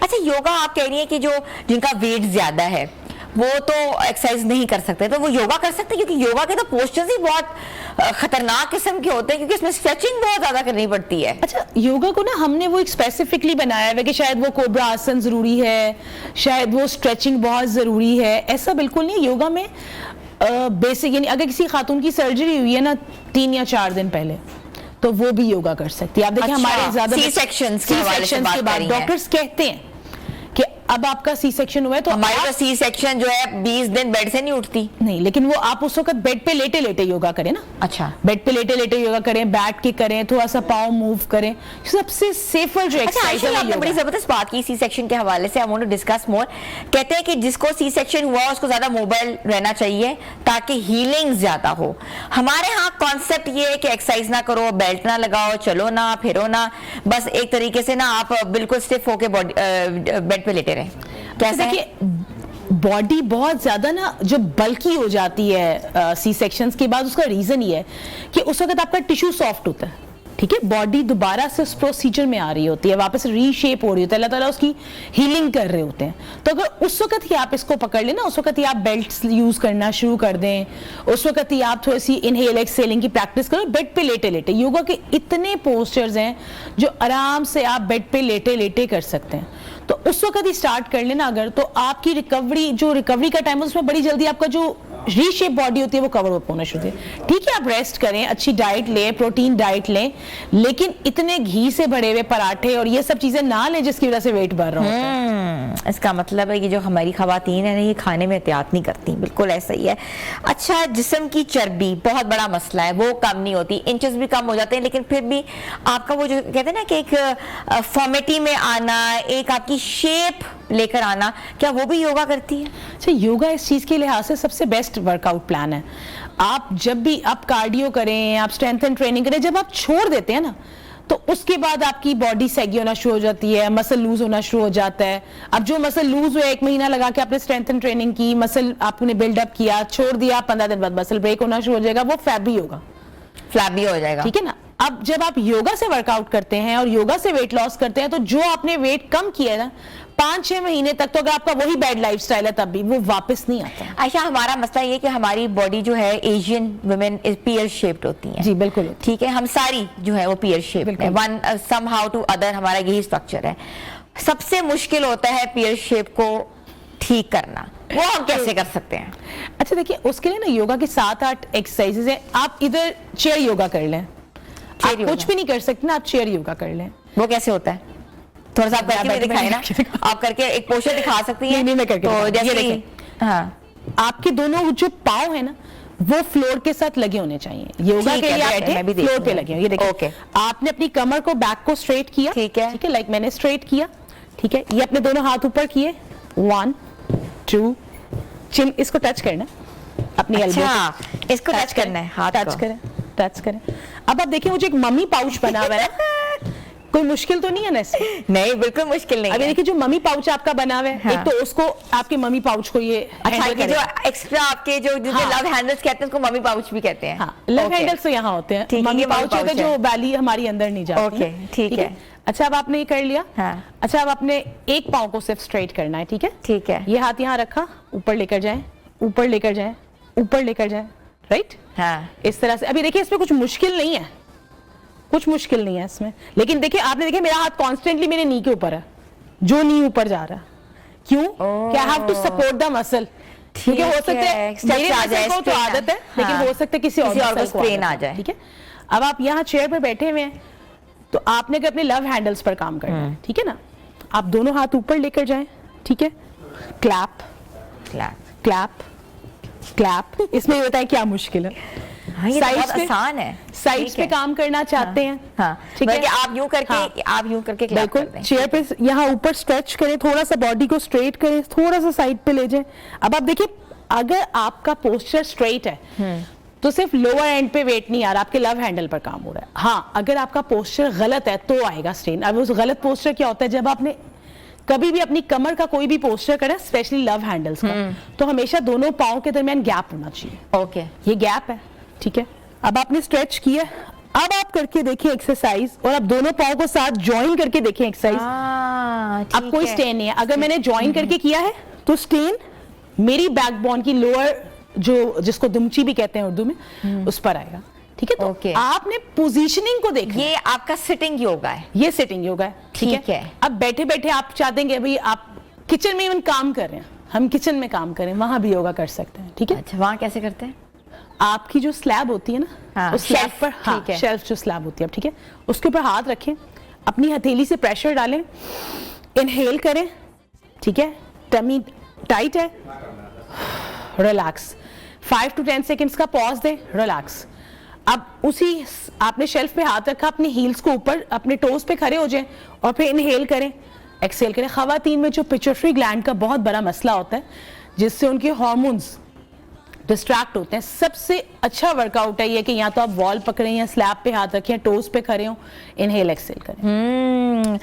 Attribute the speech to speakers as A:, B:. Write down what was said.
A: अच्छा, योगा आप कह रही है कि जो जिनका वेट ज्यादा है वो तो एक्सरसाइज नहीं कर सकते, तो वो योगा कर सकते हैं? क्योंकि योगा के तो पोस्चर्स ही बहुत खतरनाक किस्म के होते हैं, क्योंकि इसमें स्ट्रेचिंग बहुत ज्यादा करनी पड़ती है।
B: अच्छा, योगा को ना हमने वो एक स्पेसिफिकली बनाया है कि शायद वो कोबरा आसन जरूरी है, शायद वो स्ट्रेचिंग बहुत जरूरी है, ऐसा बिल्कुल नहीं। योगा में बेसिक यानी अगर किसी खातून की सर्जरी हुई है ना 3 या 4 दिन पहले, तो वो भी योगा कर सकती है। आप देखिए हमारे ज्यादा
A: सी सेक्शंस
B: के बाद डॉक्टर्स कहते हैं कि अब आपका सी सेक्शन हुआ है तो
A: हमारे तो सी सेक्शन जो है 20 दिन बेड से नहीं उठती।
B: नहीं, लेकिन वो आप उस वक्त बेड पे लेटे लेटे योगा करें ना।
A: अच्छा,
B: बेड पे लेटे लेटे योगा करें, बैठ के करें, थोड़ा सा पाँव मूव करें, सबसे सेफर जो एक्सरसाइज है।
A: आपने बड़ी जबरदस्त बात की सी सेक्शन के हवाले से, I want to discuss more. कहते हैं कि जिसको सी सेक्शन हुआ उसको ज्यादा मोबाइल रहना चाहिए ताकि हीलिंग ज्यादा हो। हमारे यहाँ कॉन्सेप्ट ये है कि एक्सरसाइज ना करो, बेल्ट ना लगाओ, चलो ना, फिरो ना, बस एक तरीके से ना आप बिल्कुल स्टिफ होके बेड पे लेटे रहें। कैसे?
B: देखिए बॉडी बहुत ज्यादा ना जो बल्की हो जाती है सी सेक्शंस के बाद, उसका रीजन ये है कि उस वक्त आपका टिश्यू सॉफ्ट होता है, ठीक है, बॉडी दोबारा से उस प्रोसीजर में आ रही होती है, वापस रीशेप हो रही होती है, अल्लाह ताला उसकी हीलिंग कर रहे होते हैं। तो अगर उस वक्त ही आप इसको पकड़ लेना, उस वक्त ही आप बेल्ट्स यूज करना शुरू कर दें, उस वक्त ही आप थोड़ी सी इनहेल एक्सहेलिंग की प्रैक्टिस करो बेड पे लेटे लेटे। योगा के इतने पोस्चर्स हैं जो आराम से आप बेड पे लेटे लेटे कर सकते हैं, तो उस वक्त ही स्टार्ट कर लेना अगर, तो आपकी रिकवरी का टाइम है उसमें बड़ी जल्दी आपका जो रीशेप बॉडी होती है वो कवर अप होना शुरू होती है। ठीक है, आप रेस्ट करें, अच्छी डाइट लें, प्रोटीन डाइट लें, लेकिन इतने घी से भरे हुए पराठे और ये सब चीजें ना लें जिसकी वजह से वेट बढ़ रहा होता है।
A: इसका मतलब है कि जो हमारी खवातीन है ना, ये खाने में एहतियात नहीं करती, बिल्कुल ऐसा ही है। अच्छा, जिस्म की चर्बी बहुत बड़ा मसला है, वो कम नहीं होती, इंचेस भी कम हो जाते हैं, लेकिन फिर भी आपका वो जो कहते हैं ना कि एक फॉर्मेटी में आना, एक आपकी शेप लेकर आना, क्या वो भी योगा करती है?
B: अच्छा, योगा इस चीज के लिहाज से सबसे बेस्ट वर्कआउट प्लान है। आप जब भी आप कार्डियो करें, आप स्ट्रेंथ एंड ट्रेनिंग करें, जब आप छोड़ देते हैं ना तो उसके बाद आपकी बॉडी सैगी होना शुरू हो जाती है, मसल लूज होना शुरू हो जाता है। अब जो मसल लूज हुआ, 1 महीना लगा के आपने स्ट्रेंथ एंड ट्रेनिंग की, मसल आपने बिल्डअप किया, छोड़ दिया, 15 दिन बाद मसल ब्रेक होना शुरू हो जाएगा, वो फ्लैबी होगा,
A: फ्लैबी हो जाएगा,
B: ठीक है ना। अब जब आप योगा से वर्कआउट करते हैं और योगा से वेट लॉस करते हैं, तो जो आपने वेट कम किया है ना 5-6 महीने तक, तो अगर आपका वही बैड लाइफस्टाइल है तब भी वो वापस नहीं आता।
A: आयशा, हमारा मसला ये कि हमारी बॉडी जो है एशियन वुमेन पीयर शेप्ड होती है।
B: जी बिल्कुल,
A: ठीक है, हम सारी जो है वो पीयर शेप्ड है, वन समहाउ टू अदर, हमारा यही स्ट्रक्चर है। सबसे मुश्किल होता है पीयर शेप को ठीक करना, वो हम कैसे कर सकते हैं?
B: अच्छा देखिए, उसके लिए ना योगा की 7-8 एक्सरसाइजेज हैं। आप इधर चेयर योगा कर लें, आप कुछ भी नहीं कर सकते ना, आप चेयर योगा कर लें।
A: वो कैसे होता है? थोड़ा सा आप करके दिखाएं ना, आप करके एक पोस्चर दिखा सकती हैं?
B: नहीं, मैं करके
A: तो जैसे
B: हाँ, आपके दोनों जो पाँव है ना वो फ्लोर के साथ लगे होने चाहिए। योगा के लिए बैठे फ्लोर पे लगे हो। ये देखिए,
A: ओके,
B: आपने अपनी कमर को, बैक को स्ट्रेट किया,
A: ठीक है,
B: ठीक है, लाइक मैंने स्ट्रेट किया, ठीक है, ये अपने दोनों हाथ ऊपर किए, 1 2, चिन इसको टच करना, अपनी एल्बो
A: इसको टच करना है, हाथ
B: टच करें, टच करें। अब आप देखिए मुझे एक मम्मी पाउच बना हुआ है, कोई मुश्किल तो नहीं है ना इसमें?
A: नहीं, बिल्कुल मुश्किल नहीं।
B: अभी देखिए जो मम्मी पाउच आपका बना हुआ है, हाँ। एक तो उसको आपके मम्मी पाउच को ये
A: अच्छा, कि जो एक्स्ट्रा आपके जो लव हैंडल्स कहते हैं उसको मम्मी पाउच भी कहते हैं।
B: हाँ, लव हैंडल्स तो यहाँ होते हैं, मम्मी पाउच होते हैं जो बैली हमारी अंदर नहीं जाती।
A: ओके, ठीक है।
B: अच्छा, अब आपने ये कर लिया,
A: हाँ।
B: अच्छा, अब आपने एक पाँव को सिर्फ स्ट्रेट करना है, ठीक है,
A: ठीक है,
B: ये हाथ यहाँ रखा, ऊपर लेकर जाए, ऊपर लेकर जाए, ऊपर लेकर जाए, राइट,
A: हाँ,
B: इस तरह से। अभी देखिए इसमें कुछ मुश्किल नहीं है, कुछ मुश्किल नहीं है इसमें, लेकिन देखिए आपने देखिए मेरा हाथ कॉन्स्टेंटली मेरे नी के ऊपर है, जो नी ऊपर जा रहा है, क्यों? कि I have to support the muscle, क्योंकि हो सकता है मेरे मसल को तो आदत है, लेकिन हो सकता है किसी और को स्ट्रेन आ जाए, ठीक है। अब आप यहाँ चेयर पर बैठे हुए हैं, तो आपने अपने लव हैंडल्स पर काम करना है, ठीक है ना। आप दोनों हाथ ऊपर लेकर जाएं, ठीक है, क्लैप क्लैप क्लैप क्लैप। इसमें होता है क्या मुश्किल है?
A: हाँ, ये बहुत आसान है।
B: साइड्स पे काम करना चाहते हैं,
A: हाँ, ठीक है, आप यूं करके, आप यूं करके
B: बिल्कुल चेयर पे यहाँ ऊपर स्ट्रेच करें, थोड़ा सा बॉडी को स्ट्रेट करें, थोड़ा सा साइड पे ले जाएं। अब आप देखिए, अगर आपका पोस्चर स्ट्रेट है तो सिर्फ लोअर एंड पे वेट नहीं आ रहा, आपके लव हैंडल पर काम हो रहा है। हाँ, अगर आपका पोस्चर गलत है तो आएगा स्ट्रेन। अब उस गलत पोस्चर क्या होता है? जब आपने कभी भी अपनी कमर का कोई भी पोस्चर करें, स्पेशली लव हैंडल्स का, तो हमेशा दोनों पाँव के दरमियान गैप होना चाहिए।
A: ओके,
B: ये गैप है, ठीक है। अब आपने स्ट्रेच किया, अब आप करके देखिए एक्सरसाइज, और आप दोनों पाँव को साथ ज्वाइन करके देखिए एक्सरसाइज।
A: ठीक
B: अब कोई
A: है।
B: स्टेन नहीं है। अगर मैंने ज्वाइन करके किया है तो स्टेन मेरी बैकबोन की लोअर जो जिसको दुमची भी कहते हैं उर्दू में उस पर आएगा। ठीक है, तो
A: Okay.
B: आपने पोजीशनिंग को देखना।
A: ये आपका सिटिंग योगा है।
B: ये सिटिंग योगा है।
A: ठीक है।
B: अब बैठे बैठे आप चाहते हैं कि भाई आप किचन में इवन काम कर रहे हैं, हम किचन में काम करें, वहां भी योगा कर सकते हैं। ठीक है,
A: अच्छा, वहां कैसे करते हैं?
B: आपकी जो स्लैब होती है ना,
A: हाँ,
B: उस स्लैब
A: shelf,
B: पर, हाँ,
A: ठीक है।
B: शेल्फ जो स्लैब होती है, ठीक है, उसके ऊपर हाथ रखें, अपनी हथेली से प्रेशर डालें, इनहेल करें। ठीक है, टमी टाइट है, रिलैक्स, 5 to 10 सेकेंड्स का पॉज दें, रिलैक्स। अब उसी आपने शेल्फ पे हाथ रखा, अपने हील्स को ऊपर, अपने टोज पे खड़े हो जाएं और फिर इनहेल करें, एक्सहेल करें। खवातीन में जो पिट्यूटरी ग्लैंड का बहुत बड़ा मसला होता है जिससे उनके हार्मोन्स डिस्ट्रैक्ट होते हैं, सबसे अच्छा वर्कआउट है ये कि या तो आप वॉल पकड़ें या स्लैब पे हाथ रखें, टोज पे खड़े हो, इनहेल एक्सहेल करें।